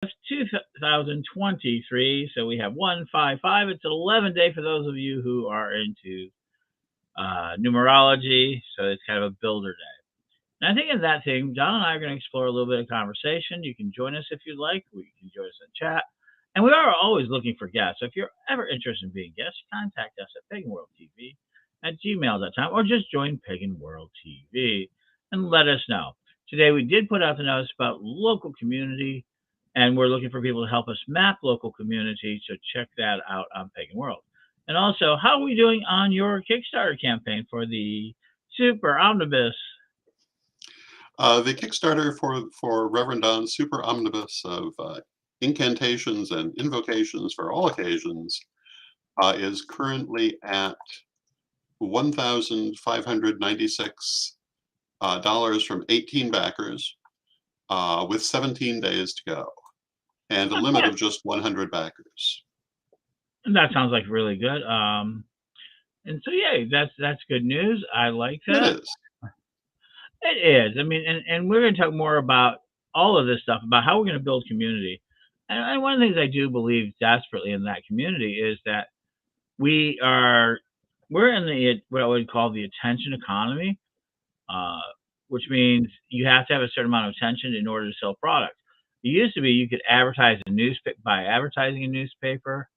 2023. So we have 155. It's an 11 day for those of you who are into numerology. So it's kind of a builder day. And I think in that thing, John and I are going to explore a little bit of conversation. You can join us if you'd like. You can join us in chat. And we are always looking for guests. So if you're ever interested in being guests, contact us at paganworldtv at gmail.com or just join Pagan World TV and let us know. Today we did put out the notice about local community, and we're looking for people to help us map local community. So check that out on Pagan World. And also, how are we doing on your Kickstarter campaign for the Super Omnibus? The Kickstarter for Rev Don Super Omnibus of incantations and invocations for all occasions is currently at $1,596 from 18 backers, with 17 days to go, and a limit of just 100 backers. And that sounds like really good. And so yeah, that's good news. I like that. It is. It is. I mean, and we're going to talk more about all of this stuff, about how we're going to build community. And one of the things I do believe desperately in that community is that we're in the what I would call the attention economy, which means you have to have a certain amount of attention in order to sell products. It used to be you could advertise a newspaper by advertising a newspaper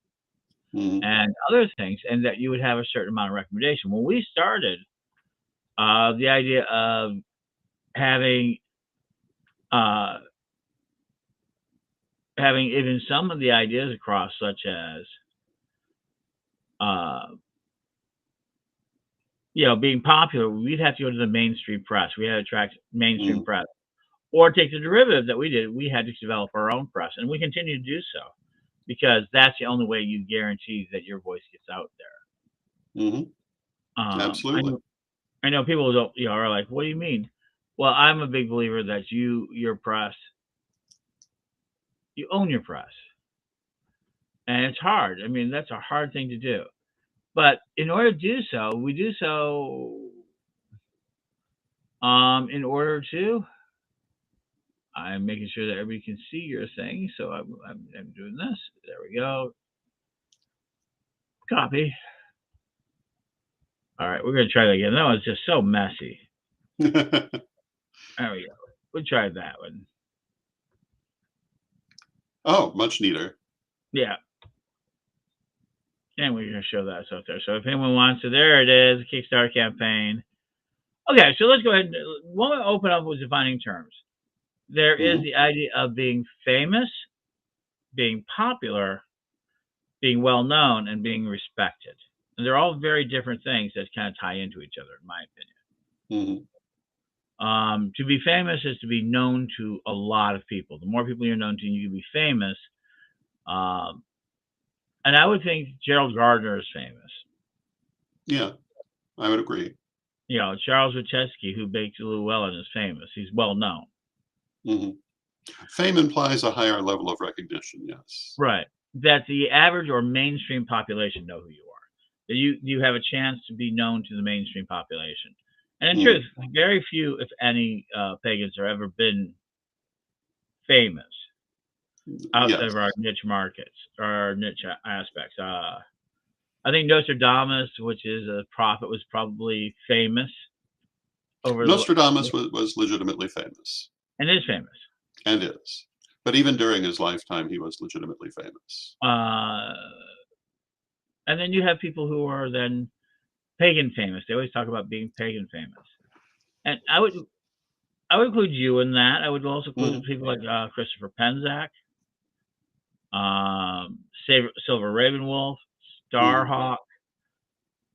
and other things, and that you would have a certain amount of recommendation. When we started, the idea of having even some of the ideas across, such as being popular, we'd have to go to the mainstream press. We had to attract mainstream press, or take the derivative that we did. We had to develop our own press, and we continue to do so because that's the only way you guarantee that your voice gets out there. Absolutely. I know people don't, are like, "What do you mean?" Well, I'm a big believer that your press, you own your press, and it's hard. I mean, that's a hard thing to do, but in order to do so, we do so in order to. I'm making sure that everybody can see your thing, so I'm doing this. There we go. Copy. All right, we're gonna try that again. That was just so messy. There we go. We'll try that one. Oh, much neater. Yeah. And we're going to show that stuff there. So if anyone wants to, there it is, the Kickstarter campaign. Okay, so let's go ahead. What we open up with defining terms. There is the idea of being famous, being popular, being well known, and being respected. And they're all very different things that kind of tie into each other, in my opinion. To be famous is to be known to a lot of people. The more people you're known to, you can be famous. And I would think Gerald Gardner is famous. Yeah, I would agree. Charles Wachowski, who baked Llewellyn, is famous. He's well known. Fame implies a higher level of recognition, yes. Right. That the average or mainstream population know who you are. That you have a chance to be known to the mainstream population. And in truth, very few, if any, pagans have ever been famous outside of our niche markets, or our niche aspects. I think Nostradamus, which is a prophet, was probably famous. Nostradamus was legitimately famous. And is famous. And is. But even during his lifetime, he was legitimately famous. And then you have people who are then pagan famous. They always talk about being pagan famous. And I would include you in that. I would also include people like Christopher Penczak, Silver Ravenwolf, Starhawk.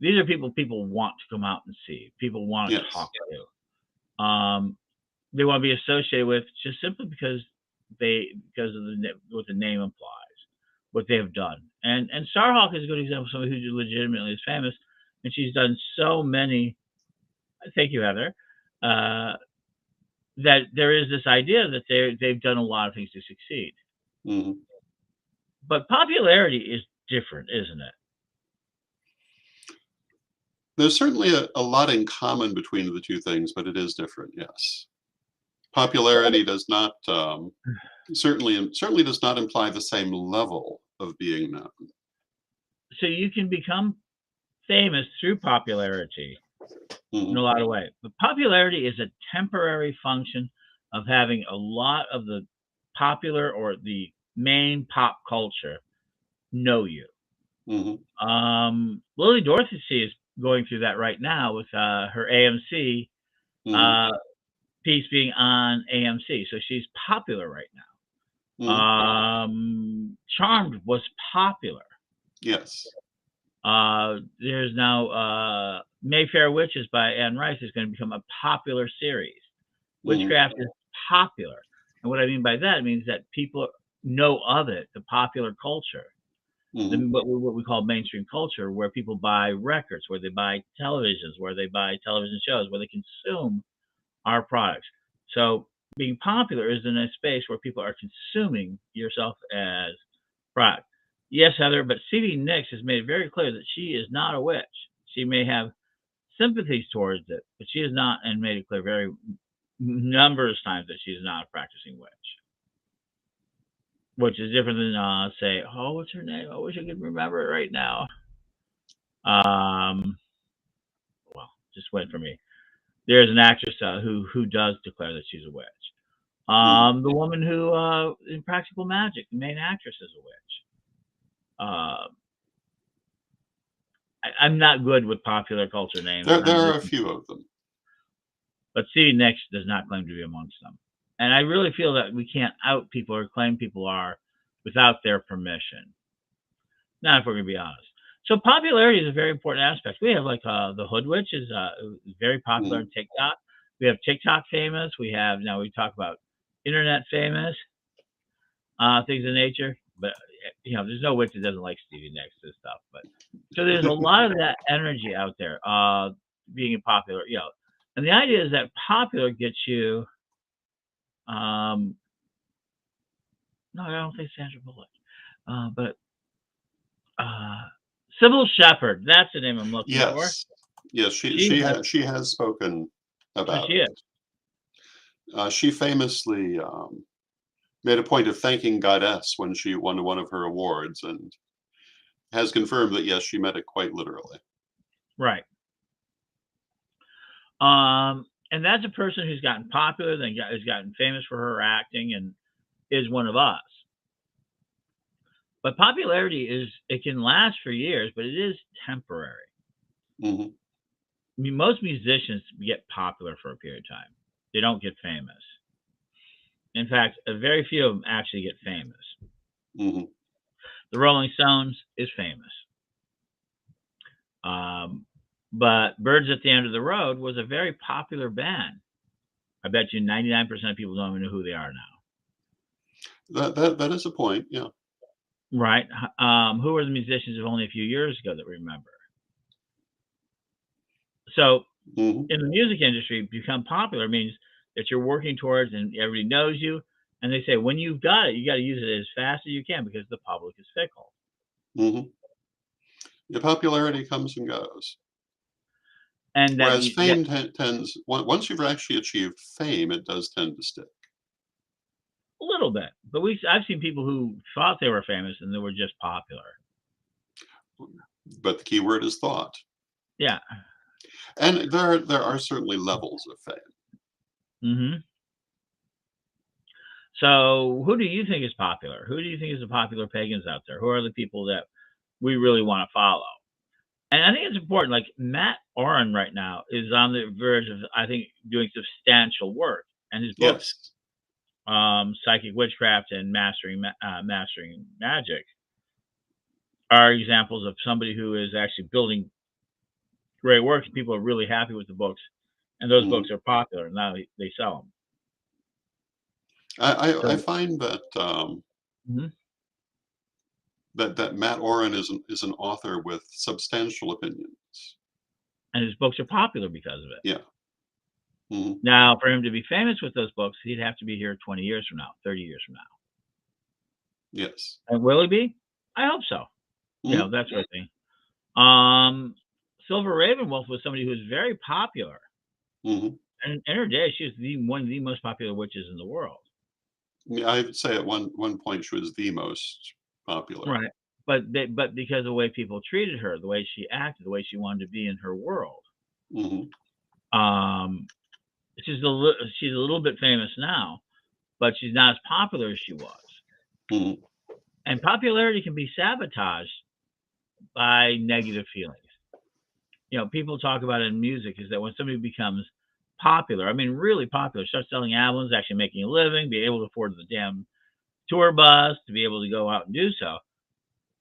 These are people want to come out and see. People want to talk to. They want to be associated with just simply because of what the name implies, what they have done. And Starhawk is a good example of somebody who legitimately is famous, and she's done so many. Thank you, Heather. That there is this idea that they've done a lot of things to succeed. But popularity is different, isn't it? There's certainly a lot in common between the two things, but it is different, yes. Popularity does not certainly does not imply the same level of being known. So you can become famous through popularity in Hmm. a lot of ways. But popularity is a temporary function of having a lot of the popular or the main pop culture know you. Hmm. Lily Dorothy is going through that right now with her AMC Hmm. uh, piece being on AMC. So she's popular right now. Hmm. Charmed was popular. Yes. There's now Mayfair Witches by Anne Rice is going to become a popular series. Hmm. Witchcraft is popular. And what I mean by that means that people know of it, the popular culture, Hmm. what we call mainstream culture, where people buy records, where they buy televisions, where they buy television shows, where they consume our products. So being popular is in a space where people are consuming yourself as product. Yes, Heather, but Stevie Nicks has made it very clear that she is not a witch. She may have sympathies towards it, but she is not, and made it clear very numerous times that she is not a practicing witch, which is different than say, oh, what's her name? I wish I could remember it right now. Um, well, just wait for me. There's an actress who does declare that she's a witch. Hmm. The woman who in Practical Magic, the main actress, is a witch. Uh, I'm not good with popular culture names. There I'm are just, a few of them. but Stevie Nicks does not claim to be amongst them. And I really feel that we can't out people or claim people are without their permission. Not if we're going to be honest. So popularity is a very important aspect. We have like the Hood Witch is very popular on Hmm. TikTok. We have TikTok famous. We have now we talk about internet famous things of nature. But there's no witch that doesn't like Stevie Nicks and stuff. But so there's a lot of that energy out there being a popular. And the idea is that popular gets you. Um, no, I don't think Sandra Bullock, but uh, Sybil Shepherd. That's the name I'm looking for. Yes. Yes, She has. she has spoken about She it. is. She famously made a point of thanking Goddess when she won one of her awards, and has confirmed that yes, she meant it quite literally. Right. And that's a person who's gotten popular, has gotten famous for her acting, and is one of us. But popularity it can last for years, but it is temporary. Hmm. I mean, most musicians get popular for a period of time. They don't get famous. In fact, a very few of them actually get famous. Hmm. The Rolling Stones is famous. Um, but Birds at the End of the Road was a very popular band. I bet you 99% of people don't even know who they are now. That is a point. Yeah. Right? Who are the musicians of only a few years ago that we remember? So Hmm. in the music industry, become popular means that you're working towards and everybody knows you. And they say, when you've got it, you got to use it as fast as you can because the public is fickle. Hmm. The popularity comes and goes. And that, Whereas you, that fame tends, once you've actually achieved fame, it does tend to stick. a little bit, but I've seen people who thought they were famous and they were just popular. But the key word is thought. Yeah. And there are certainly levels of fame. Hmm. So who do you think is popular? Who do you think is the popular pagans out there? Who are the people that we really want to follow? And I think it's important. Like Matt Oren right now is on the verge of, I think, doing substantial work, and his books, Yes. Psychic Witchcraft and Mastering Magic, are examples of somebody who is actually building great work. People are really happy with the books, and those Hmm. books are popular. And now they sell them. I So, find that mhm. that Matt Oren is an author with substantial opinions. And his books are popular because of it. Yeah. Hmm. Now, for him to be famous with those books, he'd have to be here 20 years from now, 30 years from now. Yes. And will he be? I hope so. Hmm. That sort of thing. Um, Silver Ravenwolf was somebody who was very popular. Hmm. And in her day, she was one of the most popular witches in the world. Yeah, I'd say at one point she was the most popular. Right. But because of the way people treated her, the way she acted, the way she wanted to be in her world, Mhm, um, she's a little bit famous now, but she's not as popular as she was. mhm, And popularity can be sabotaged by negative feelings. People talk about it in music is that when somebody becomes popular, I mean, really popular, starts selling albums, actually making a living, be able to afford the damn tour bus to be able to go out and do so.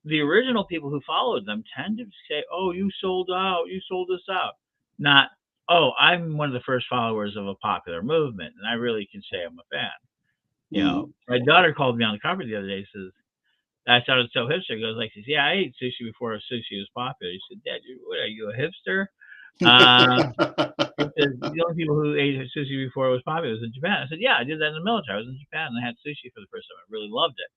The original people who followed them tend to say, "Oh, you sold out, you sold us out," not, "Oh, I'm one of the first followers of a popular movement, and I really can say I'm a fan." mhm. My daughter called me on the cover the other day. Says I sounded so hipster. Goes like, "Yeah, I ate sushi before sushi was popular." He said, "Dad, what are you, a hipster?" Um, He says, "The only people who ate sushi before it was popular was in Japan." I said, "Yeah, I did that in the military. I was in Japan and I had sushi for the first time. I really loved it."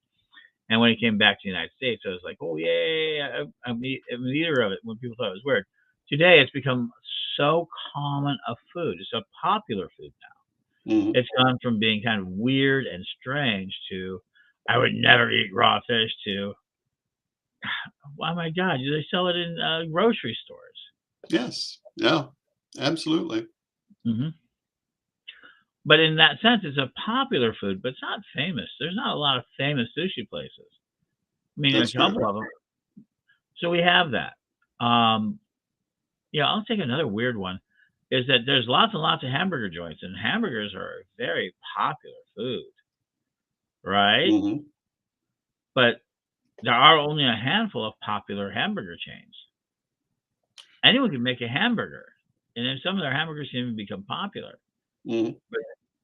And when he came back to the United States, I was like, "Oh, yeah, I'm an eater of it," when people thought it was weird. Today, it's become so common a food. It's a popular food now. Mhm. It's gone from being kind of weird and strange to, "I would never eat raw fish," to, "Oh my God, they sell it in grocery stores." Yes. Yeah, absolutely. Hmm. But in that sense, it's a popular food, but it's not famous. There's not a lot of famous sushi places. I mean, a That's true. couple of them. So we have that. Um, I'll take another weird one. Is that there's lots and lots of hamburger joints, and hamburgers are a very popular food, right? Mhm. But there are only a handful of popular hamburger chains. Anyone can make a hamburger, and then some of their hamburgers can even become popular. Mhm. But,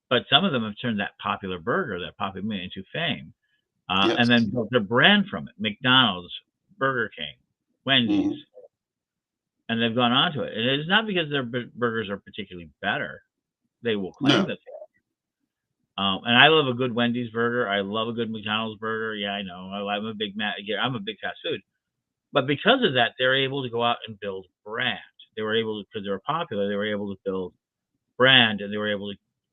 but some of them have turned that popular burger, that popular meat, into fame, and Yes. then built their brand from it. McDonald's, Burger King, Wendy's, Mhm. and they've gone on to it. And it's not because their burgers are particularly better. They will claim No. that. And I love a good Wendy's burger. I love a good McDonald's burger. Yeah, I know. I'm a big I'm a big fast food. But because of that, they're able to go out and build brand. They were able to, because they were popular. They were able to build brand, and they were able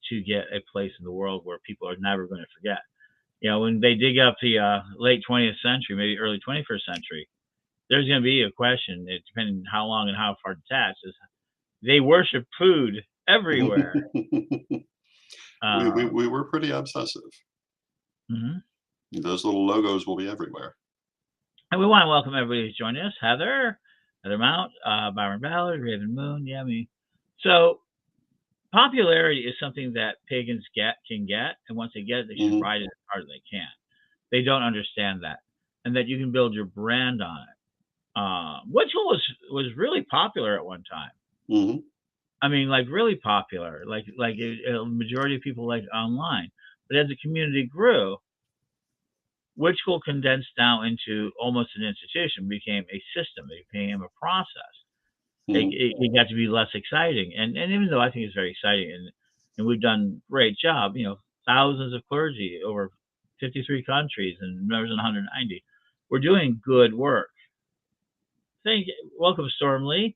to get a place in the world where people are never going to forget. When they dig up the late 20th century, maybe early 21st century, there's going to be a question, depending on how long and how far detached, is they worship food everywhere. We Um, we were pretty obsessive. mhm. Those little logos will be everywhere. And we want to welcome everybody who's joining us. Heather Mount, Byron Ballard, Raven Moon. Yeah, me. So popularity is something that pagans can get, and once they get it, they should Mhm. ride it as hard as they can. They don't understand that, and that you can build your brand on it. Witchell was really popular at one time. Mhm. I mean, like really popular. Like a majority of people like online. But as the community grew, Witchell condensed now into almost an institution, became a system, it became a process. Mhm. It got to be less exciting, and even though I think it's very exciting, and we've done a great job, thousands of clergy over 53 countries and members in 190, we're doing good work. Thank you. Welcome, Storm Lee.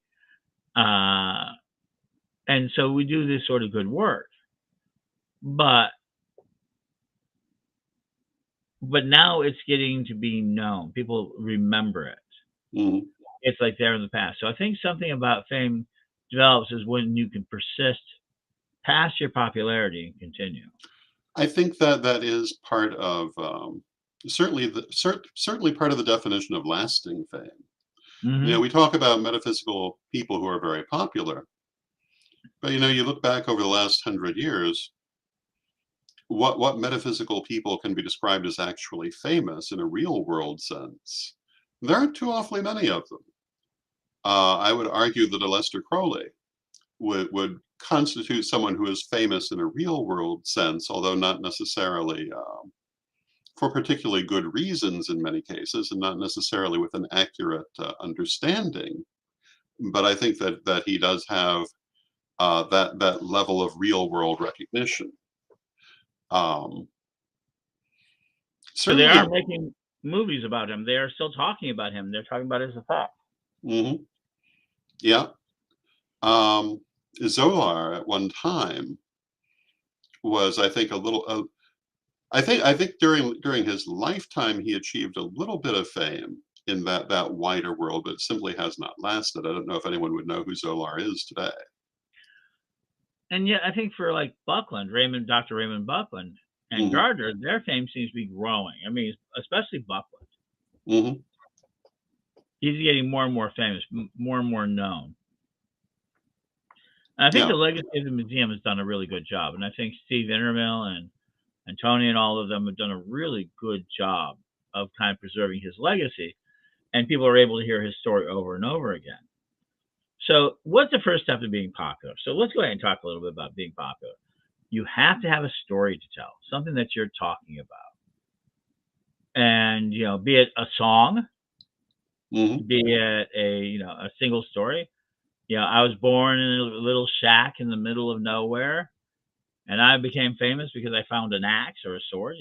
Uh, and so we do this sort of good work, but now it's getting to be known. People remember it. Mhm. It's like there in the past. So I think something about fame develops is when you can persist past your popularity and continue. I think that that is part of, certainly part of the definition of lasting fame. Hmm. We talk about metaphysical people who are very popular, but, you look back over the last 100 years, what metaphysical people can be described as actually famous in a real world sense? There aren't too awfully many of them. I would argue that a Lester Crowley would constitute someone who is famous in a real world sense, although not necessarily for particularly good reasons in many cases, and not necessarily with an accurate understanding. But I think that he does have that level of real world recognition. Um, So they certainly, are making movies about him. They are still talking about him. They're talking about his effect. mhm, yeah. Um, Zolar at one time was, I think, a little. I think during his lifetime he achieved a little bit of fame in that wider world, but it simply has not lasted. I don't know if anyone would know who Zolar is today. And yet, I think for like Buckland, Dr. Raymond Buckland and Hmm. Gardner, their fame seems to be growing. I mean, especially Buckland. Hmm. He's getting more and more famous, more and more known. And I think Yeah. the legacy of the museum has done a really good job. And I think Steve Intermill and Tony and all of them have done a really good job of kind of preserving his legacy. And people are able to hear his story over and over again. So, what's the first step to being popular? So, let's go ahead and talk a little bit about being popular. You have to have a story to tell, something that you're talking about. And, be it a song, Hmm. be it a single story. I was born in a little shack in the middle of nowhere, and I became famous because I found an axe or a sword,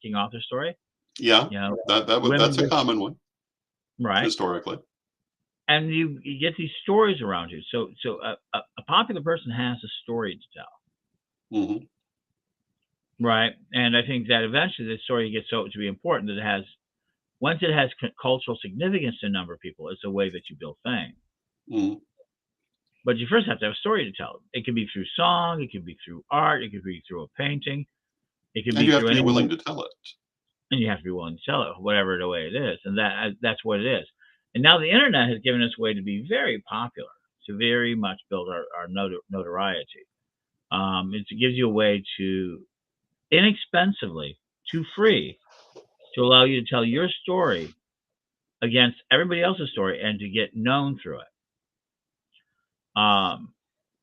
King Arthur story. Yeah. You know, That's women a just common one right. historically. And you get these stories around you. So a popular person has a story to tell. Hmm. Right. And I think that eventually the story gets so to be important that once it has cultural significance to a number of people, it's a way that you build fame. Hmm. But you first have to have a story to tell. It can be through song, it can be through art, it could be through a painting, it can And be you have through to be anything, willing to tell it. and you have to be willing to tell it, whatever the way it is, and that's what it is. And now the internet has given us a way to be very popular, to very much build our notoriety. It gives you a way to inexpensively, to free, to allow you to tell your story against everybody else's story and to get known through it. Um,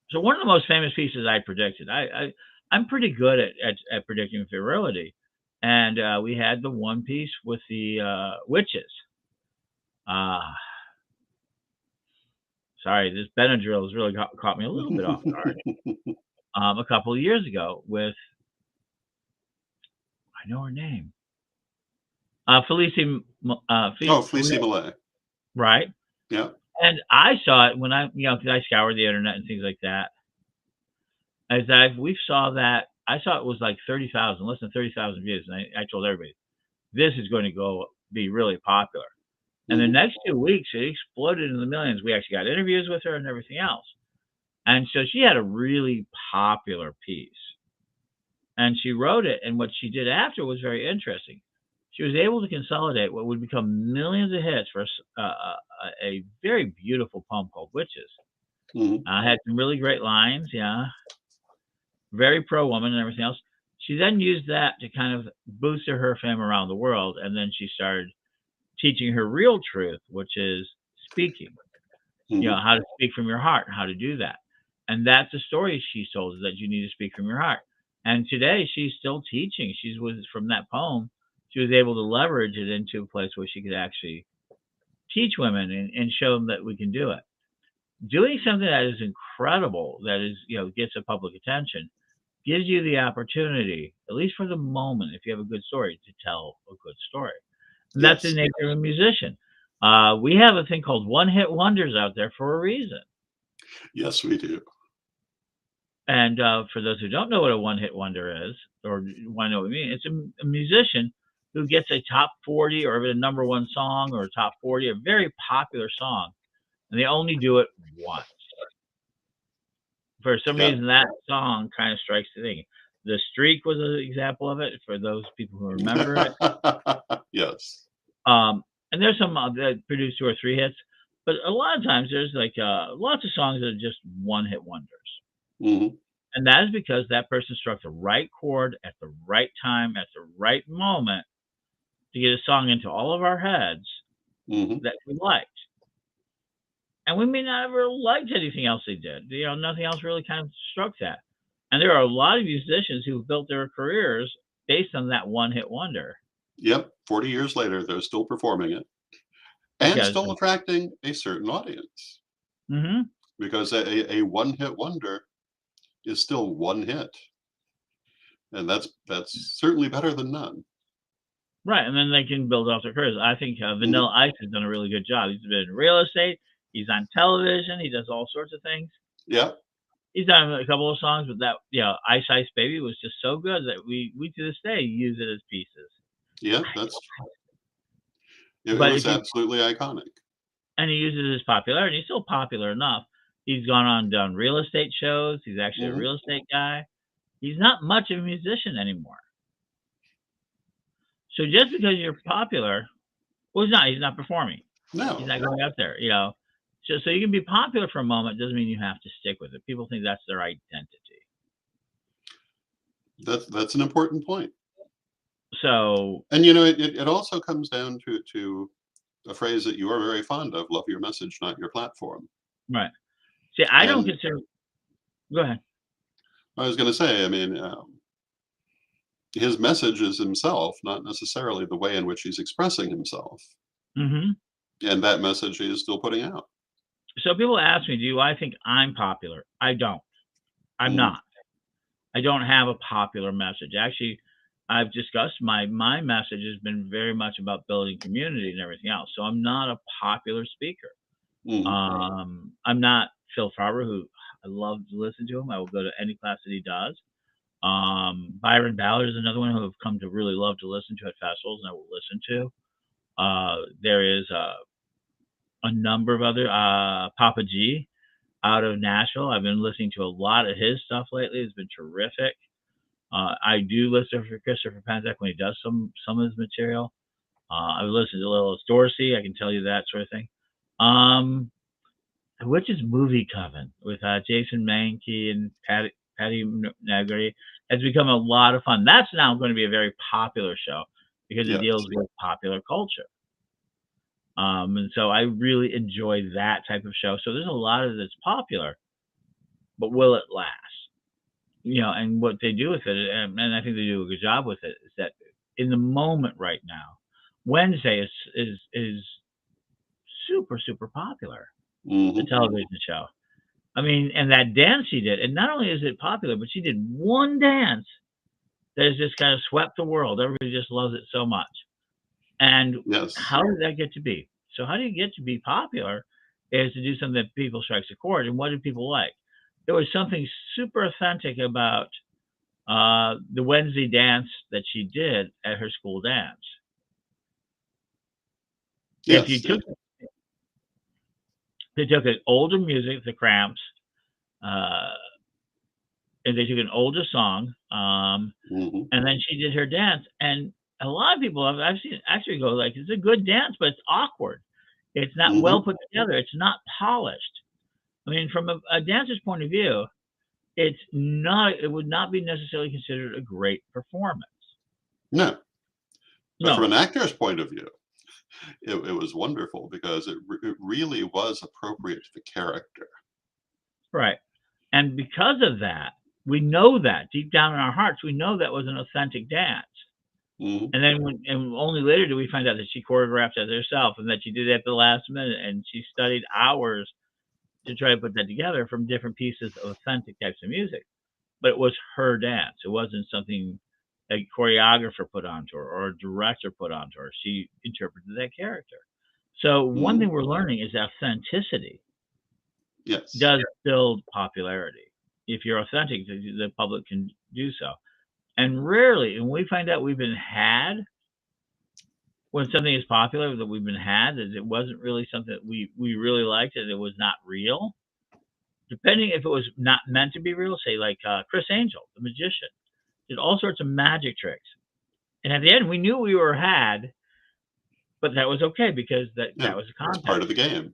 so one of the most famous pieces I predicted, I'm pretty good at predicting virility, and we had the one piece with the witches. Uh, sorry, this Benadryl has really caught me a little bit off guard. A couple of years ago with I know her name, Felicia, Oh, Fleecy Malay. right? Yeah. And I saw it when because I scoured the internet and things like that. As we saw that, I saw it was like 30,000, less than 30,000 views, and I told everybody this is going to be really popular. And the Hmm. next 2 weeks, it exploded in the millions. We actually got interviews with her and everything else. And so she had a really popular piece. And she wrote it. And what she did after was very interesting. She was able to consolidate what would become millions of hits for a very beautiful poem called Witches. Hmm. Had some really great lines, yeah, very pro woman and everything else. She then used that to kind of boost her fame around the world. And then she started teaching her real truth, which is speaking. Hmm. How to speak from your heart, how to do that. And that's the story she told is that you need to speak from your heart. And today she's still teaching. She's was from that poem, she was able to leverage it into a place where she could actually teach women and show them that we can do it. Doing something that is incredible, that is, gets the public attention, gives you the opportunity, at least for the moment, if you have a good story, to tell a good story. And that's the Yes. nature of a musician. We have a thing called one hit wonders out there for a reason. Yes, we do. And for those who don't know what a one hit wonder is, or want to know what I mean, it's a musician who gets a top 40 or a number one song or a top 40, a very popular song, and they only do it once. For some Yeah. reason, that song kind of strikes the thing. The Streak was an example of it for those people who remember it. Yes. And there's some that produce 2 or 3 hits, but a lot of times there's like lots of songs that are just one hit wonders. Hmm. And that is because that person struck the right chord at the right time, at the right moment to get a song into all of our heads Hmm. that we liked. And we may not ever liked anything else they did. Nothing else really kind of struck that. And there are a lot of musicians who've built their careers based on that one hit wonder Yep. 40 years later, they're still performing it and because, still attracting a certain audience mhm, because a one hit wonder is still one hit. And that's certainly better than none. right. And then they can build off their careers. I think Hmm. Vanilla Ice has done a really good job. He's been in real estate, he's on television, he does all sorts of things. Yeah. He's done a couple of songs, but that Ice Ice Baby was just so good that we to this day use it as pieces. Yeah, I that's it But was if you absolutely iconic. and he uses his popularity, he's still popular enough. He's gone on and done real estate shows. He's actually a Mhm. real estate guy. He's not much of a musician anymore. So just because you're popular, well, he's not performing. He's No, not going out there, you know. So you can be popular for a moment doesn't mean you have to stick with it. People think that's their identity. that's an important point. So And, you know, it also comes down to a phrase that you are very fond of, "Love your message, not your platform." right. See, I don't And consider. Go ahead. I was gonna say, I mean, his message is himself, not necessarily the way in which he's expressing himself, Hmm. and that message he is still putting out. So people ask me, do I think I'm popular? I don't. I'm Mhm, not. I don't have a popular message. Actually, I've discussed my message has been very much about building community and everything else. So I'm not a popular speaker. mhm, I'm not Phil Farber, who I love to listen to him. I will go to any class that he does. Byron Ballard is another one who I've come to really love to listen to at festivals, and I will listen to. There is a number of other Papa G out of Nashville. I've been listening to a lot of his stuff lately. It's been terrific. I do listen for Christopher Penczak when he does some of his material. I've listened to Little Dorsey. I can tell you that sort of thing. Um, which is Movie Coven with Jason Mankey and Patty Negri has become a lot of fun. That's now going to be a very popular show because it yes, deals with popular culture. And so I really enjoy that type of show. So there's a lot of that's popular, but will it last? And what they do with it, and I think they do a good job with it, is that in the moment right now, Wednesday is super super popular. The mhm, television show. I mean, and that dance she did, and not only is it popular, but she did one dance that has just kind of swept the world. Everybody just loves it so much. And yes, how did that get to be? So how do you get to be popular? Is to do something that people strikes a chord. And what did people like? There was something super authentic about the Wednesday dance that she did at her school dance. If you yes, took They took an older music, the Cramps, uh, and they took an older song, mhm, and then she did her dance. And a lot of people I've seen actually go like, "It's a good dance, but it's awkward. It's not well mhm, put together. It's not polished." I mean, from a dancer's point of view, it's not. It would not be necessarily considered a great performance. no, but from No, an actor's point of view, it was wonderful because it really was appropriate to the character. right. And because of that, we know that deep down in our hearts, we know that was an authentic dance. Mhm, And then and only later do we find out that she choreographed it herself and that she did it at the last minute and she studied hours to try to put that together from different pieces of authentic types of music. But it was her dance. It wasn't something a choreographer put onto her or a director put onto her. She interpreted that character. So one mhm, thing we're learning is authenticity yes, does build popularity. If you're authentic, the public can do so. And rarely, when we find out we've been had, when something is popular that we've been had, that it wasn't really something that we really liked, and it was not real. Depending if it was not meant to be real, say like Chris Angel, the magician, did all sorts of magic tricks, and at the end we knew we were had, but that was okay because that yeah, was the it's part context. of the game.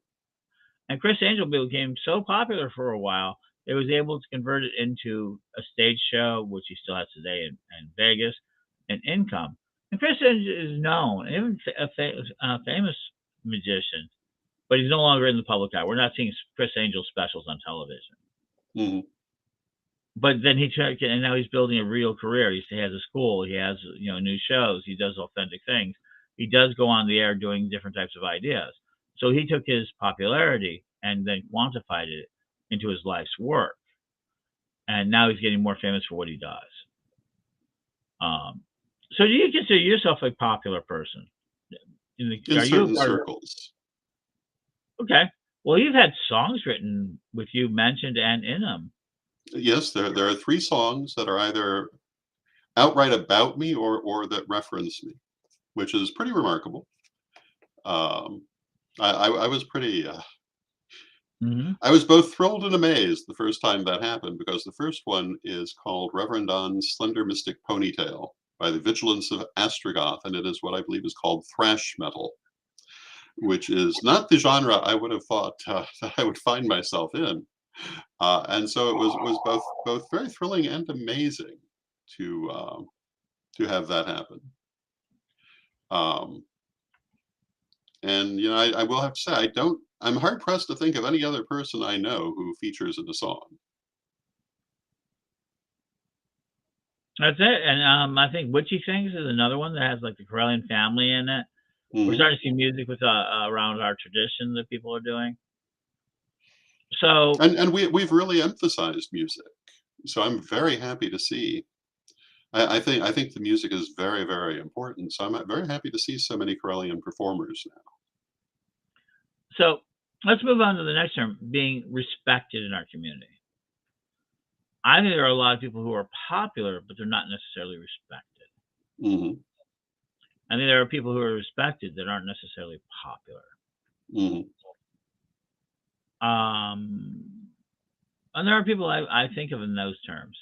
And Chris Angel became so popular for a while, it was able to convert it into a stage show, which he still has today in Vegas, and income. And Chris Angel is known, even a famous magician, but he's no longer in the public eye. We're not seeing Chris Angel specials on television. Mhm, But then and now he's building a real career. He has a school. He has new shows. He does authentic things. He does go on the air doing different types of ideas. So he took his popularity and then quantified it into his life's work, and now he's getting more famous for what he does. Um, so do you consider yourself a popular person? in Are you a certain part of circles. Okay. Well, you've had songs written with you mentioned and in them. Yes, there are 3 songs that are either outright about me or that reference me, which is pretty remarkable. Um, I was pretty, Mhm. I was both thrilled and amazed the first time that happened because the first one is called Reverend Don's Slender Mystic Ponytail by the Vigilance of Astrogoth, and it is what I believe is called thrash metal, which is not the genre I would have thought, that I would find myself in. And so it was both very thrilling and amazing to have that happen. Um, and I will have to say I'm hard pressed to think of any other person I know who features in the song. That's it, and, I think Witchy Things is another one that has, like, the Corellian family in it. We're Hmm. starting to see music with, around our tradition that people are doing. So And we've really emphasized music, so I'm very happy to see. I think the music is very very important. So I'm very happy to see so many Corellian performers now. so let's move on to the next term, being respected in our community. I think there are a lot of people who are popular, but they're not necessarily respected. Hmm. I think there are people who are respected that aren't necessarily popular. Hmm. And there are people I think of in those terms.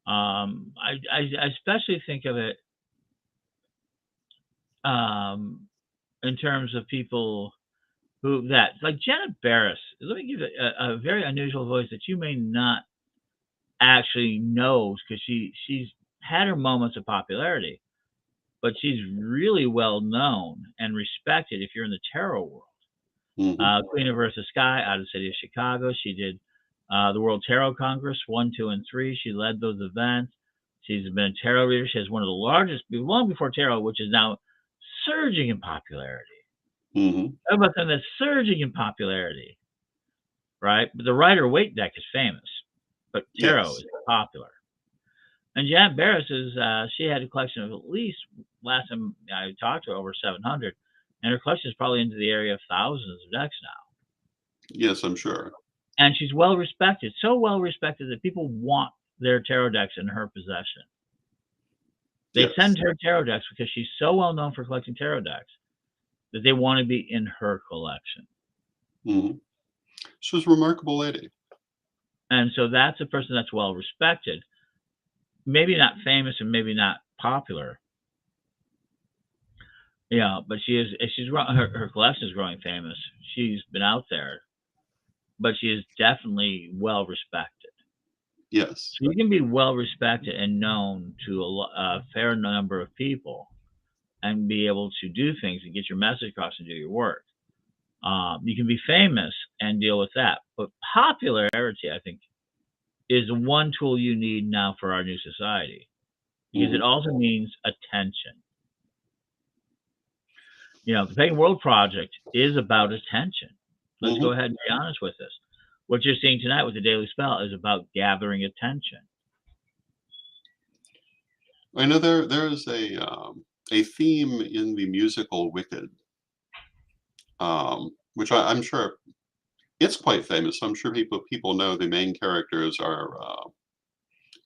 I especially think of it um, in terms of people who that like Janet Barris. Let me give a very unusual voice that you may not actually know because she's had her moments of popularity, but she's really well known and respected if you're in the tarot world. Hmm. Queen of Earth to Sky out of the city of Chicago. She did the World Tarot Congress 1, 2, and 3. She led those events. She's been a tarot reader. She has one of the largest, long before tarot, which is now surging in popularity. Hmm. How about them that's surging in popularity, right? But the Rider Waite deck is famous, but tarot Yes. is popular. And Janet Barris is she had a collection of at least last time I talked to her over 700, and her collection is probably into the area of thousands of decks now. Yes, I'm sure. And she's well respected, so well respected that people want their tarot decks in her possession. They Yes. send her tarot decks because she's so well known for collecting tarot decks that they want to be in her collection. Hmm. She was a remarkable lady. And so that's a person that's well respected, maybe not famous and maybe not popular. Yeah, but her collection is growing famous. She's been out there, but she is definitely well respected. Yes. So you can be well respected and known to a fair number of people and be able to do things and get your message across and do your work. You can be famous and deal with that, but popularity, I think, is the one tool you need now for our new society because it Hmm. also means attention. The Pagan World Project is about attention. Let's go Hmm. ahead and be honest with this. What you're seeing tonight with the Daily Spell is about gathering attention. I know there is a theme in the musical Wicked, which I'm sure it's quite famous. I'm sure people know the main characters are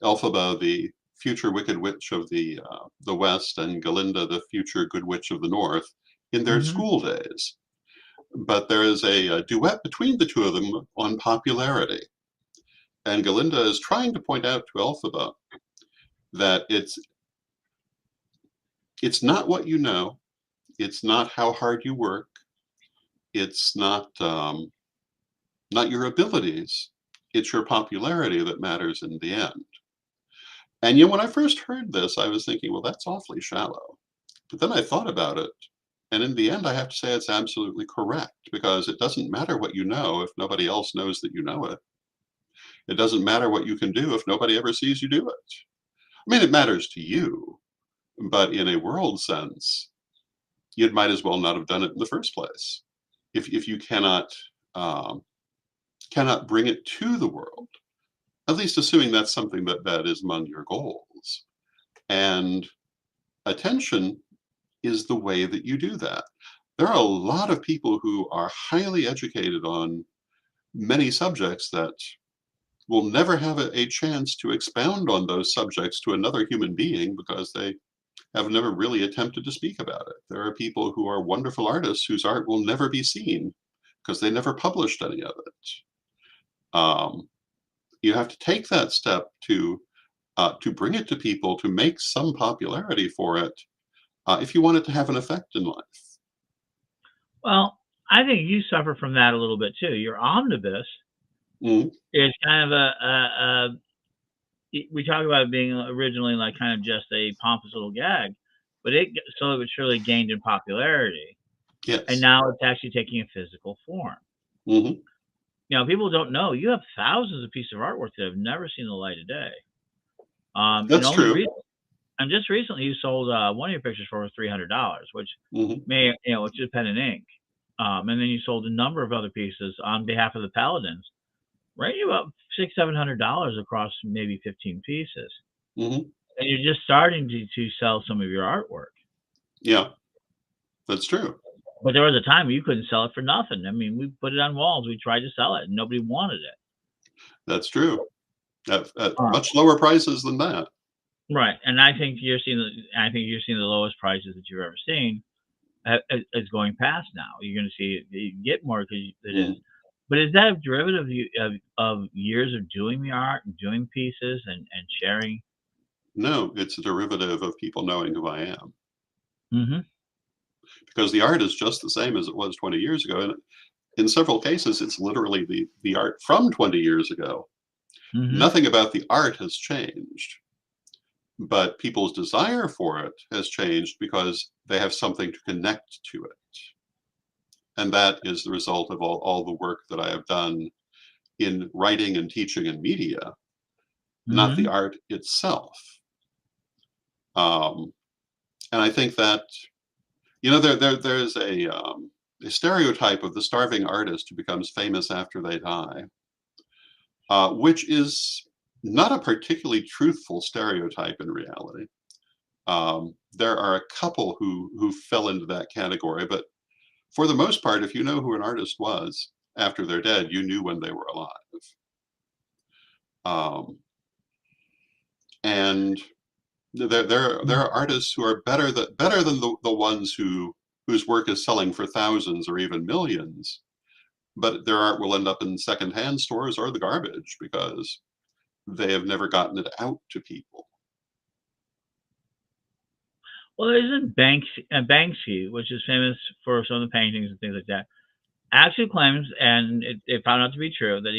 Elphaba, the future Wicked Witch of the West, and Galinda, the future Good Witch of the North, in their Hmm. school days. But there is a duet between the two of them on popularity, and Galinda is trying to point out to Elphaba that it's not what you know, it's not how hard you work, it's not your abilities, it's your popularity that matters in the end. And when I first heard this, I was thinking, well, that's awfully shallow. But then I thought about it, and in the end, I have to say it's absolutely correct because it doesn't matter what you know if nobody else knows that you know it. It doesn't matter what you can do if nobody ever sees you do it. I mean, it matters to you, but in a world sense, you might as well not have done it in the first place. If you um, cannot bring it to the world, at least assuming that's something that is among your goals. And attention is the way that you do that. There are a lot of people who are highly educated on many subjects that will never have a chance to expound on those subjects to another human being because they have never really attempted to speak about it. There are people who are wonderful artists whose art will never be seen because they never published any of it. Um, you have to take that step to bring it to people, to make some popularity for it, if you want it to have an effect in life. Well, I think you suffer from that a little bit too. Your omnibus Mhm. is kind of we talk about it being originally like kind of just a pompous little gag, but slowly but surely gained in popularity, and Yes. now it's actually taking a physical form. Hmm. People don't know you have thousands of pieces of artwork that have never seen the light of day. And That's only true. recently, and just recently, you sold one of your pictures for $300, which Hmm. which is pen and ink. And then you sold a number of other pieces on behalf of the Paladins, ranging about $600-700 across maybe 15 pieces. Hmm. And you're just starting to sell some of your artwork. Yeah, that's true. But there was a time you couldn't sell it for nothing. I mean, we put it on walls. We tried to sell it, and nobody wanted it. That's true. At Uh, much lower prices than that. right. And I think you're seeing the lowest prices that you've ever seen is going past now. You're going to see you get more because it is. Mhm. But is that a derivative of years of doing the art and doing pieces and sharing? No, it's a derivative of people knowing who I am, Hmm. because the art is just the same as it was 20 years ago. And in several cases, it's literally the art from 20 years ago. Hmm. Nothing about the art has changed, but people's desire for it has changed because they have something to connect to it. And that is the result of all the work that I have done in writing and teaching and media, not the Hmm. art itself. Um, and I think that, there's a stereotype of the starving artist who becomes famous after they die, which is not a particularly truthful stereotype in reality. There are a couple who fell into that category, but for the most part, if you know who an artist was after they're dead, you knew when they were alive. Um, and there are artists who are better than the ones whose work is selling for thousands or even millions, but their art will end up in secondhand stores or the garbage because they have never gotten it out to people. Well, there isn't Banksy, which is famous for some of the paintings and things like that, actually claims, and it found out to be true, that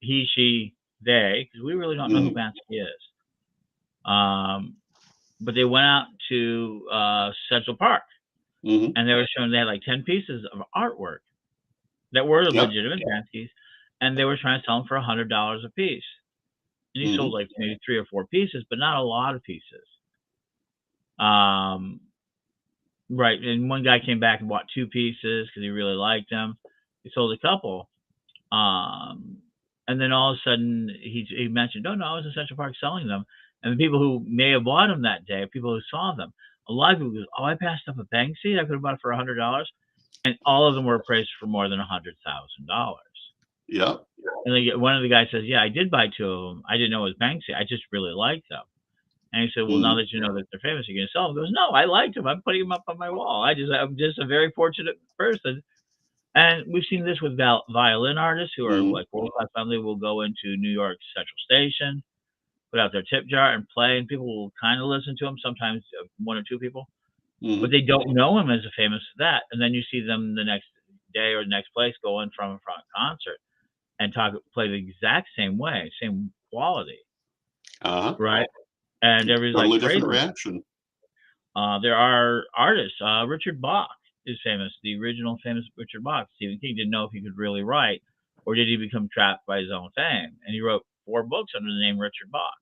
he, she, they, because we really don't know who Hmm. Banksy is. Um, but they went out to Central Park, Hmm. and they were showing they had like 10 pieces of artwork that were Yep. legitimate Banksys, and they were trying to sell them for $100 a piece. And he sold Hmm. like maybe 3 or 4 pieces, but not a lot of pieces. Um, right. And one guy came back and bought 2 pieces because he really liked them. He sold a couple. Um, and then all of a sudden he mentioned, "Oh no, I was in Central Park selling them." And the people who may have bought them that day, people who saw them, a lot of people go, "Oh, I passed up a Banksy. I could have bought it for $100," and all of them were appraised for more than $100,000. Yep. And one of the guys says, "Yeah, I did buy 2 of them. I didn't know it was Banksy. I just really liked them." And he said, "Well, now Hmm. that you know that they're famous, you're going to sell them." He goes, "No, I liked them. I'm putting them up on my wall. I'm just a very fortunate person." And we've seen this with violin artists who are Hmm. like world class family will go into New York Central Station, put out their tip jar and play, and people will kind of listen to them. Sometimes 1 or 2 people, but Hmm. they don't know him as a famous that. And then you see them the next day or the next place go in from a concert and play the exact same way, same quality, Uh-huh. right? And everybody's like Totally different crazy. reaction. There are artists. Richard Bach is famous. The original famous Richard Bach. Stephen King didn't know if he could really write, or did he become trapped by his own fame? And he wrote 4 books under the name Richard Bach,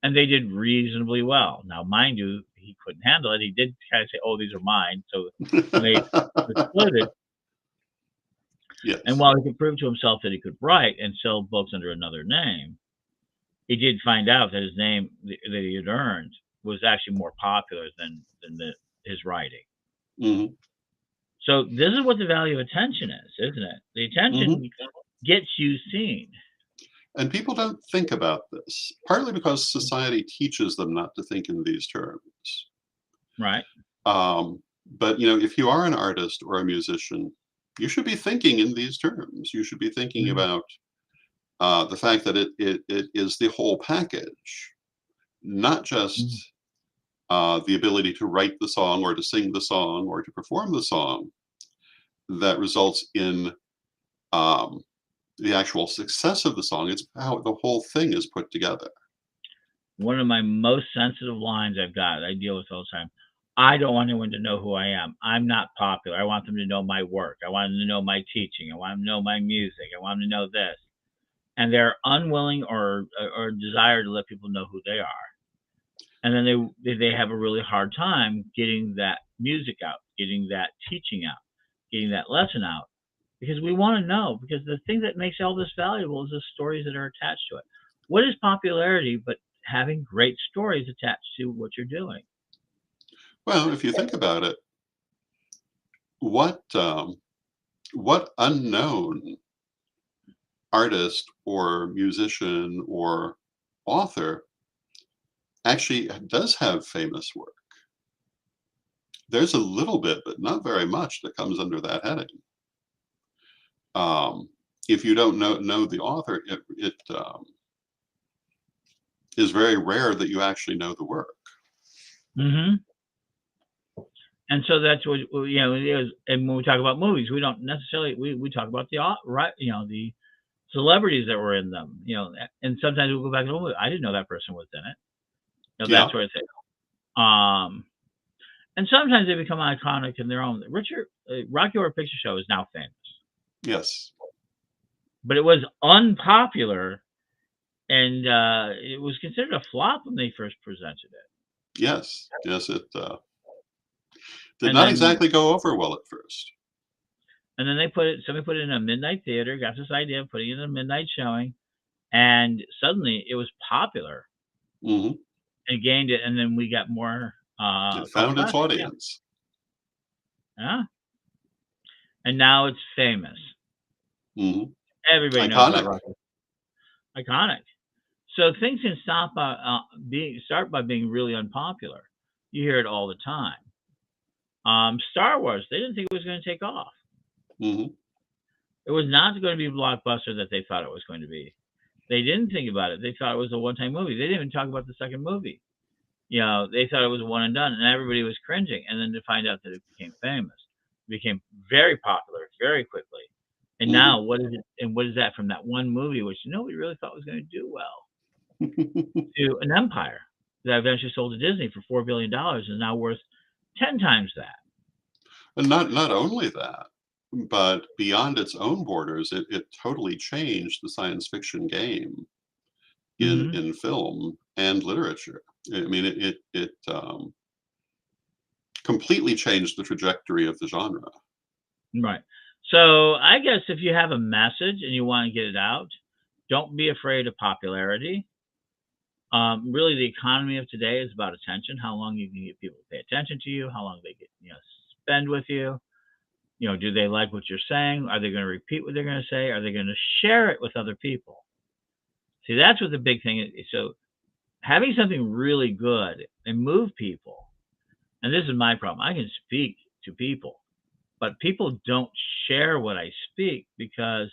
and they did reasonably well. Now, mind you, he couldn't handle it. He did kind of say, "Oh, these are mine." So when they exploded, and Yes. while he could prove to himself that he could write and sell books under another name, he did find out that his name that he had earned was actually more popular than his writing. Hmm. So this is what the value of attention is, isn't it? The Hmm. attention gets you seen. And people don't think about this, partly because society teaches them not to think in these terms. Right. But you know, if you are an artist or a musician, you should be thinking in these terms. You should be thinking Mhm. about the fact that it is the whole package, not Mhm. just the ability to write the song or to sing the song or to perform the song that results in um, the actual success of the song. It's how the whole thing is put together. One of my most sensitive lines I've got, I deal with all the time. I don't want anyone to know who I am. I'm not popular. I want them to know my work. I want them to know my teaching. I want them to know my music. I want them to know this. And they're unwilling or desire to let people know who they are. And then they have a really hard time getting that music out, getting that teaching out, getting that lesson out, because we want to know. Because the thing that makes all this valuable is the stories that are attached to it. What is popularity but having great stories attached to what you're doing? Well, if you think about it, what what unknown artist or musician or author actually does have famous work? There's a little bit, but not very much that comes under that heading. Um, if you don't know the author, it is very rare that you actually know the work. Hmm. And so that's what it is. And when we talk about movies, we don't necessarily we talk about right, the celebrities that were in them. And sometimes we'll go back and oh, I didn't know that person was in it. That Yeah. sort of thing. Um, and sometimes they become iconic in their own. Rocky Horror Picture Show is now famous, Yes. but it was unpopular, and it was considered a flop when they first presented it. Yes. Yes. It did And not then exactly go over well at first. somebody put it in a midnight theater, got this idea of putting it in a midnight showing, and suddenly it was popular Hmm. and gained it, and then we got more It cult found its classics. Yeah, audience. yeah. And now it's famous. Hmm. Everybody knows about Iconic. Rocky. Iconic. So things can start by being really unpopular. You hear it all the time. Star Wars, they didn't think it was going to take off. Hmm. It was not going to be a blockbuster that they thought it was going to be. They didn't think about it. They thought it was a one-time movie. They didn't even talk about the second movie. They thought it was one and done, and everybody was cringing. And then to find out that it became famous, it became very popular very quickly. And Hmm. now, what is it? And what is that from that one movie, which nobody really thought was going to do well, to an empire that eventually sold to Disney for $4 billion and is now worth 10 times that. And not only that, but beyond its own borders, it totally changed the science fiction game Hmm. in film and literature. I mean, completely changed the trajectory of the genre. Right. So I guess if you have a message and you want to get it out, don't be afraid of popularity. Really, the economy of today is about attention. How long you can get people to pay attention to you, how long they get spend with you. Do they like what you're saying? Are they going to repeat what they're going to say? Are they going to share it with other people? See, that's what the big thing is. So having something really good and move people. And this is my problem. I can speak to people, but people don't share what I speak because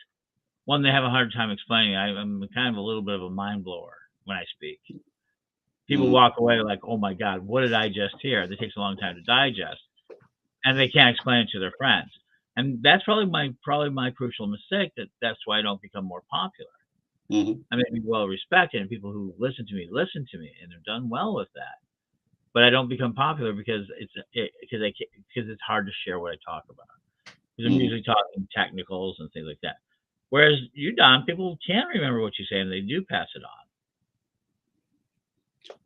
one, they have a hard time explaining. I'm kind of a little bit of a mind blower when I speak. People Mm, walk away like, "Oh my God, what did I just hear?" It takes a long time to digest, and they can't explain it to their friends. And that's probably my crucial mistake. That's why I don't become more popular. mhm, I may be well respected, and people who listen to me, and have done well with that. But I don't become popular because because it's hard to share what I talk about. Because I'm mhm. usually talking technicals and things like that. Whereas you, Don, people can remember what you say and they do pass it on.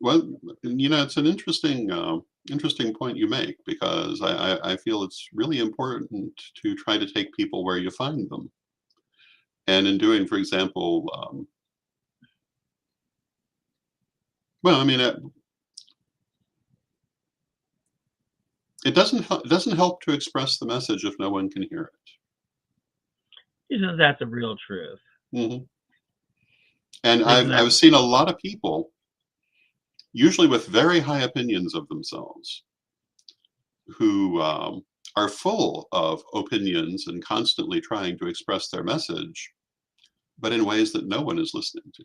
Well, you know, it's an interesting point you make because I feel it's really important to try to take people where you find them. And in doing, for example, well, I mean, it doesn't help to express the message if no one can hear Isn't that the real truth? it. Hmm. And Isn't that I've seen a lot of people, usually with very high opinions of themselves, who are full of opinions and constantly trying to express their message, but in ways that no one is listening to.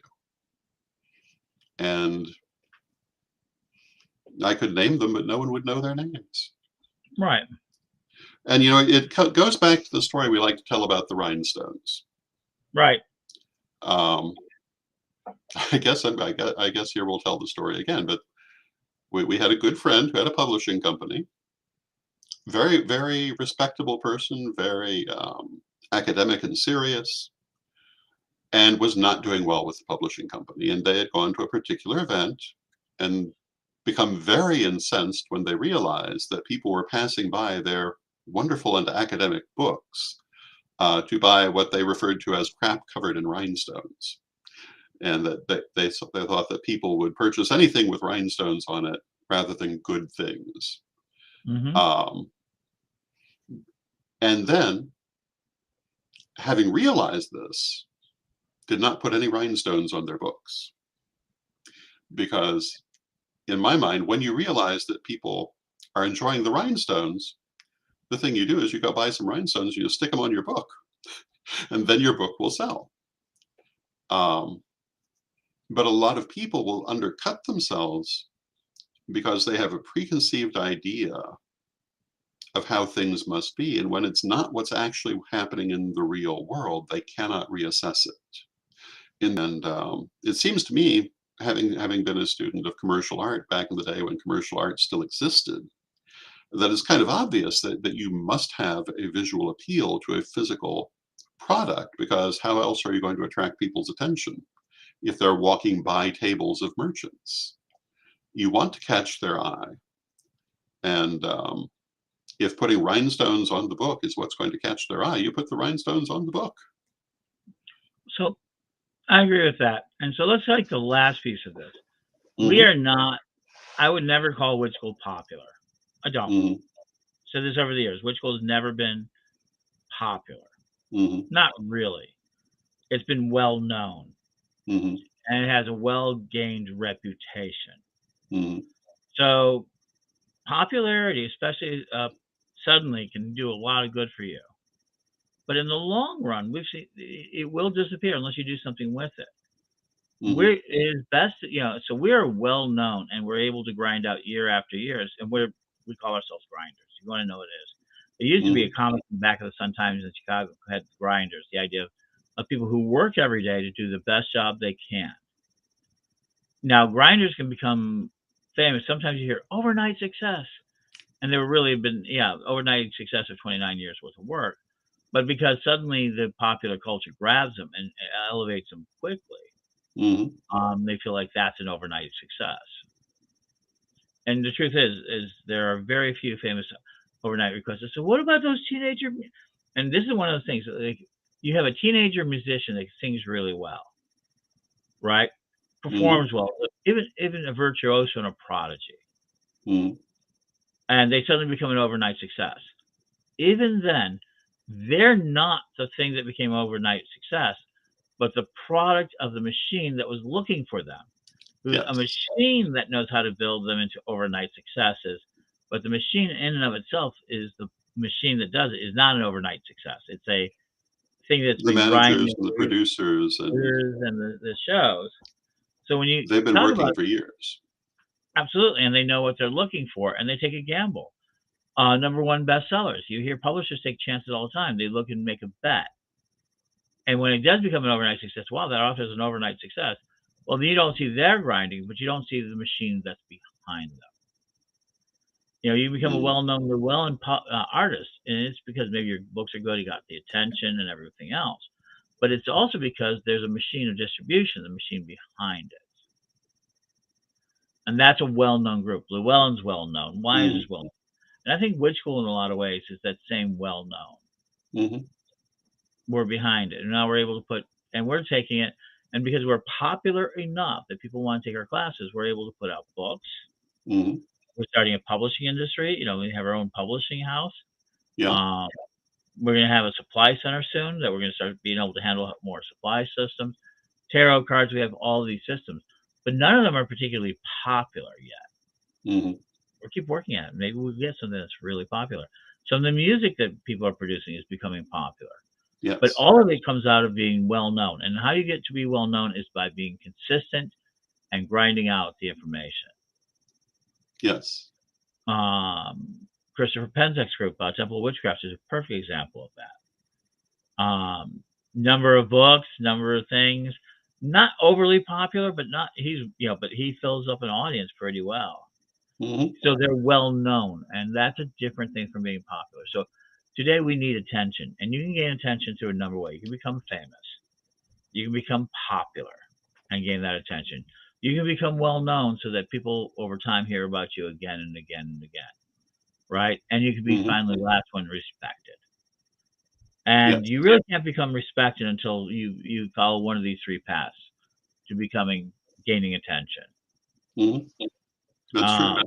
And I could name them, but no one would know their names. right? And you know, it goes back to the story we like to tell about the rhinestones. Right. Um, I guess here we'll tell the story again. But we had a good friend who had a publishing company, very very respectable person, very academic and serious, and was not doing well with the publishing company. And they had gone to a particular event and become very incensed when they realized that people were passing by their wonderful and academic books to buy what they referred to as crap covered in rhinestones. And that they thought that people would purchase anything with rhinestones on it rather than good things. Mm-hmm. Um, and then, having realized this, did not put any rhinestones on their books. Because, in my mind, when you realize that people are enjoying the rhinestones, the thing you do is you go buy some rhinestones, you stick them on your book, and then your book will sell. Um, but a lot of people will undercut themselves because they have a preconceived idea of how things must be. And when it's not what's actually happening in the real world, they cannot reassess it. And it seems to me, having been a student of commercial art back in the day when commercial art still existed, that it's kind of obvious that you must have a visual appeal to a physical product, because how else are you going to attract people's attention if they're walking by tables of merchants? You want to catch their eye. And if putting rhinestones on the book is what's going to catch their eye, you put the rhinestones on the book. So I agree with that. And so let's take the last piece of this. We Hmm. are not. I would never call Witch School popular. I don't. Hmm. Said this over the years. Witch School has never been popular. Hmm. Not really. It's been well known Hmm. and it has a well gained reputation. Hmm. So popularity, especially suddenly, can do a lot of good for you. But in the long run, we've seen it will disappear unless you do something with it. Hmm. It is best, so we're well known and we're able to grind out year after years, and we call ourselves grinders. You want to know what it is? There used to be a Hmm. comic in the back of the Sun Times in Chicago had grinders, the idea of people who work every day to do the best job they can. Now, grinders can become famous. Sometimes you hear overnight success, and there really been, overnight success of 29 years worth of work. But because suddenly the popular culture grabs them and elevates them quickly, Hmm. they feel like that's an overnight success. And the truth is there are very few famous overnight requests. So what about those teenager? And this is one of the things. Like, you have a teenager musician that sings really well, right? Hmm. Performs well, even a virtuoso and a prodigy, Hmm. and they suddenly become an overnight success. Even then, they're not the thing that became overnight success, but the product of the machine that was looking for them. It was a Yes. machine that knows how to build them into overnight successes, but the machine in and of itself is the machine that does it is not an overnight success. It's a thing that's The been grinding managers and the the producers, and years and the shows. So when you they've been talk working about for years. absolutely, and they know what they're looking for, and they take a gamble. Number one bestsellers. You hear publishers take chances all the time. They look and make a bet, and when it does become an overnight success, wow, that author is an overnight success. Well, then you don't see their grinding, but you don't see the machine that's behind them. You become a Mm. well-known Llewellyn artist, and it's because maybe your books are good, you got the attention and everything else. But it's also because there's a machine of distribution, the machine behind it, and that's a well-known group. Llewellyn's well-known, Wise Mm. is well-known, and I think Witch School in a lot of ways is that same well-known. Hmm. We're behind it, and now we're able to and we're taking it, and because we're popular enough that people want to take our classes, we're able to put out books. Hmm. We're starting a publishing industry. We have our own publishing house. Yeah. Um, we're going to have a supply center soon that we're going to start being able to handle more supply systems. tarot cards. We have all these systems, but none of them are particularly popular yet. Mm-hmm. We'll keep working at it. Maybe we'll get something that's really popular. Some of the music that people are producing is becoming popular. Yes. But all of it comes out of being well known. And how you get to be well known is by being consistent and grinding out the information. Yes. Christopher Penzek's group, Temple of Witchcraft, is a perfect example of that. Number of books, number of things, not overly popular, but not but he fills up an audience pretty well. Mm-hmm. So they're well known, and that's a different thing from being popular. So today we need attention, and you can gain attention through a number of ways. You can become famous, you can become popular, and gain that attention. You can become well known so that people over time hear about you again and again and again, right? And you can be Mm-hmm. finally last one respected. And Yes. you really can't become respected until you follow one of these three paths to becoming gaining attention. Mm-hmm. That's true.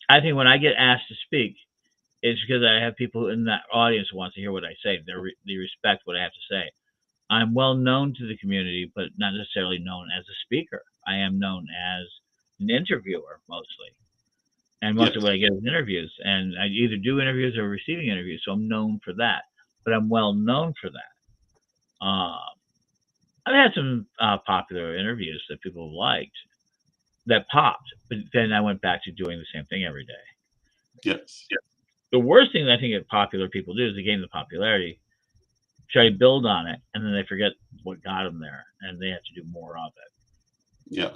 I think when I get asked to speak, it's because I have people in that audience who wants to hear what I say. They respect what I have to say. I'm well known to the community, but not necessarily known as a speaker. I am known as an interviewer mostly, and most Yes. of what I get is interviews. And I either do interviews or receiving interviews, so I'm known for that. But I'm well known for that. I've had some popular interviews that people have liked that popped, but then I went back to doing the same thing every day. Yes. The worst thing that I think that popular people do is they gain the popularity, try to build on it, and then they forget what got them there, and they have to do more of it. Yeah.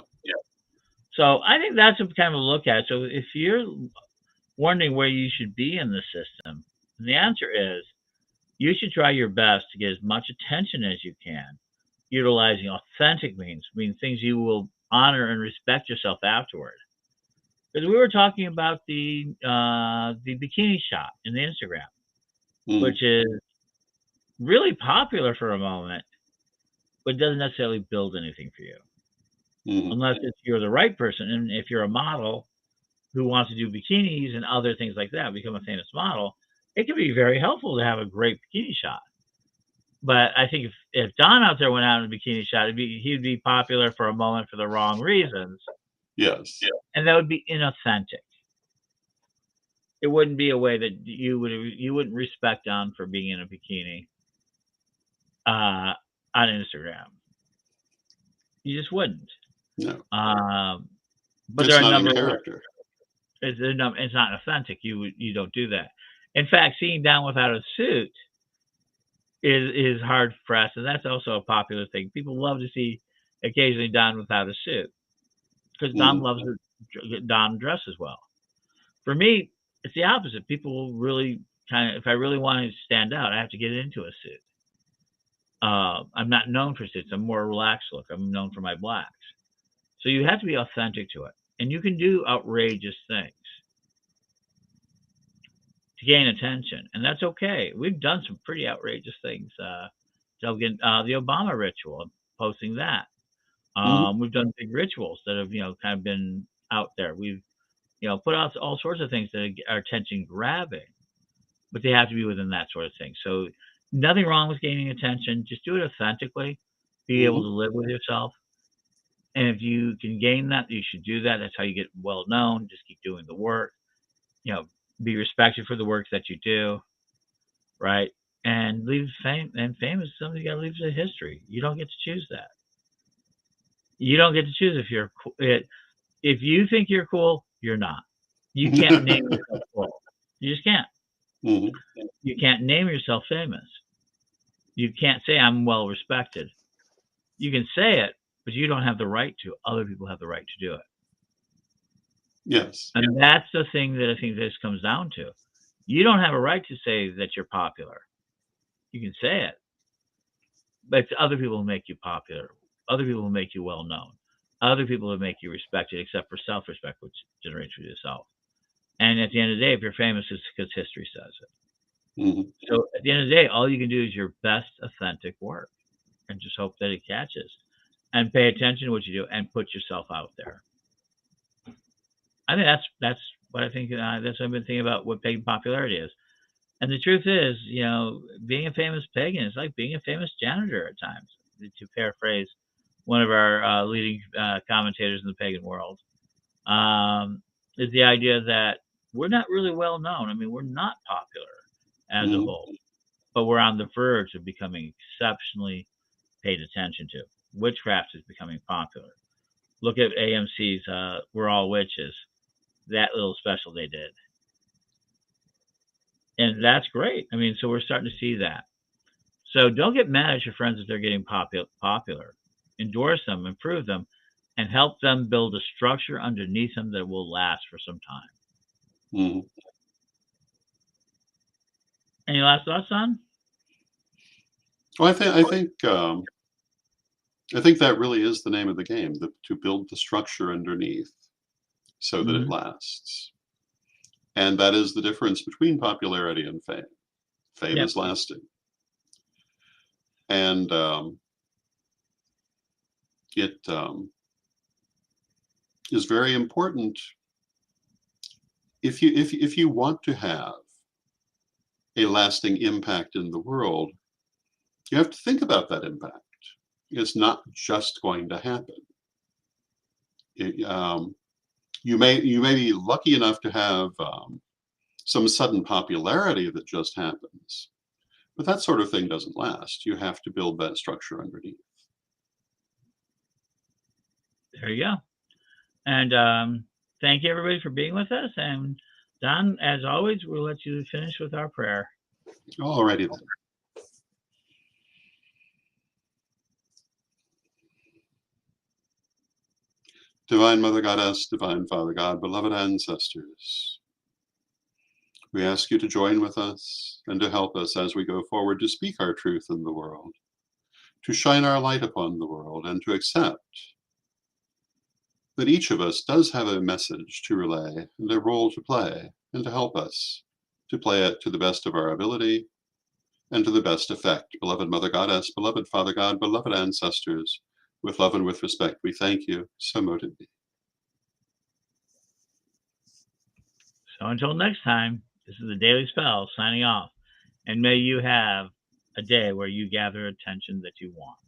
So I think that's a kind of a look at it. So if you're wondering where you should be in the system, the answer is you should try your best to get as much attention as you can, utilizing authentic means, things you will honor and respect yourself afterward. Because we were talking about the bikini shot in the Instagram, Mm-hmm. which is really popular for a moment, but doesn't necessarily build anything for you. Mm-hmm. Unless if you're the right person. And if you're a model who wants to do bikinis and other things like that, become a famous model, it can be very helpful to have a great bikini shot. But I think if Don out there went out in a bikini shot, he'd be popular for a moment for the wrong reasons, Yes. and that would be inauthentic. It wouldn't be a way that you wouldn't respect Don for being in a bikini on Instagram. You just wouldn't. No. But It's there are a not in number of character. it's not authentic. You don't do that. In fact, seeing Don without a suit is hard pressed, and that's also a popular thing. People love to see occasionally Don without a suit because Don Mm-hmm. loves Don dresses well. For me, it's the opposite. People really if I really want to stand out, I have to get into a suit. I'm not known for suits. I'm more relaxed look. I'm known for my blacks. So you have to be authentic to it, and you can do outrageous things to gain attention, and that's okay. We've done some pretty outrageous things. The Obama ritual, posting that. Mm-hmm. We've done big rituals that have kind of been out there. We've put out all sorts of things that are attention grabbing, but they have to be within that sort of thing. So nothing wrong with gaining attention. Just do it authentically. Be able Mm-hmm. to live with yourself. And if you can gain that, you should do that. That's how you get well known. Just keep doing the work. Be respected for the work that you do, right? And leave fame. And fame is something you got to leave to history. You don't get to choose that. You don't get to choose if you're if you think you're cool, you're not. You can't name yourself cool. You just can't. Mm-hmm. You can't name yourself famous. You can't say I'm well respected. You can say it, but you don't have the right to. Other people have the right to do it. Yes. And that's the thing that I think this comes down to. You don't have a right to say that you're popular. You can say it, but it's other people who make you popular. Other people who make you well known. Other people who make you respected, except for self-respect, which generates for yourself. And at the end of the day, if you're famous, it's because history says it. Mm-hmm. So at the end of the day, all you can do is your best authentic work, and just hope that it catches, and pay attention to what you do, and put yourself out there. I think that's what I think. That's what I've been thinking about what pagan popularity is. And the truth is, being a famous pagan is like being a famous janitor at times. to paraphrase one of our leading commentators in the pagan world, um, is the idea that we're not really well known. I mean, we're not popular as a Mhm. whole, but we're on the verge of becoming exceptionally paid attention to. Witchcraft is becoming popular. Look at AMC's "We're All Witches," that little special they did, and that's great. I mean, so we're starting to see that. So don't get mad at your friends if they're getting popular. Endorse them, improve them, and help them build a structure underneath them that will last for some time. Mhm. Any last thoughts, on? Well, I think that really is the name of the game, to build the structure underneath so that it Mm-hmm. lasts. And that is the difference between popularity and fame. Fame Yep. is lasting. And it is very important if you want to have a lasting impact in the world, you have to think about that impact. It's not just going to happen. It, you may be lucky enough to have some sudden popularity that just happens, but that sort of thing doesn't last. You have to build that structure underneath. There you go. And thank you, everybody, for being with us. And Don, as always, we'll let you finish with our prayer. Alrighty then. Divine Mother Goddess, Divine Father God, beloved ancestors, we ask you to join with us and to help us as we go forward to speak our truth in the world, to shine our light upon the world, and to accept that each of us does have a message to relay and a role to play, and to help us to play it to the best of our ability and to the best effect. Beloved Mother Goddess, beloved Father God, beloved ancestors, with love and with respect, we thank you. So mote it be. So until next time, this is the Daily Spell signing off. And may you have a day where you gather attention that you want.